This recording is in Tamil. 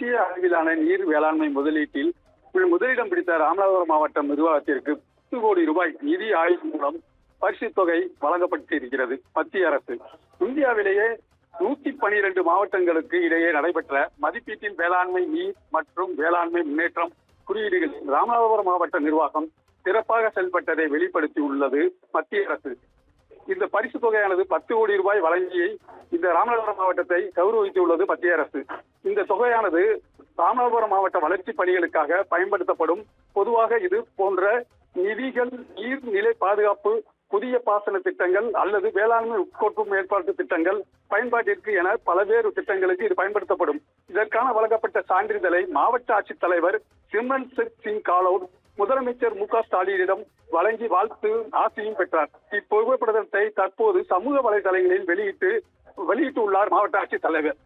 தேசிய அளவிலான நீர் வேளாண்மை முதலீட்டில் முதலிடம் பிடித்த ராமநாதபுரம் மாவட்டம் நிர்வாகத்திற்கு 10 கோடி ரூபாய் நிதி ஆய்வு மூலம் பரிசு தொகை வழங்கப்பட்டிருக்கிறது மத்திய அரசு. இந்தியாவிலேயே 112 மாவட்டங்களுக்கு இடையே நடைபெற்ற மதிப்பீட்டில் வேளாண்மை நீர் மற்றும் வேளாண்மை முன்னேற்றம் குறியீடுகளில் ராமநாதபுரம் மாவட்ட நிர்வாகம் சிறப்பாக செயல்பட்டதை வெளிப்படுத்தியுள்ளது மத்திய அரசு. இந்த பரிசு தொகையானது 10 கோடி ரூபாய் வழங்கி இந்த ராமநாதபுரம் மாவட்டத்தை கௌரவித்துள்ளது மத்திய அரசு. இந்த தொகையானது ராமநாதபுரம் மாவட்ட வளர்ச்சி பணிகளுக்காக பயன்படுத்தப்படும். பொதுவாக இது போன்ற நிதிகள் நீர்நிலை பாதுகாப்பு, புதிய பாசன திட்டங்கள் அல்லது வேளாண்மை உட்கொட்டும் மேம்பாட்டு திட்டங்கள் பயன்பாட்டிற்கு என பல்வேறு திட்டங்களுக்கு இது பயன்படுத்தப்படும். இதற்கான வழங்கப்பட்ட சான்றிதழை மாவட்ட ஆட்சித்தலைவர் சிம்ரன்ஜித் சிங் காலோட் முதலமைச்சர் மு க ஸ்டாலினிடம் வழங்கி வாழ்த்து ஆசையும் பெற்றார். இப்புகைப்படத்தை தற்போது சமூக வலைதளங்களில் வெளியிட்டுள்ளார் மாவட்ட ஆட்சித்தலைவர்.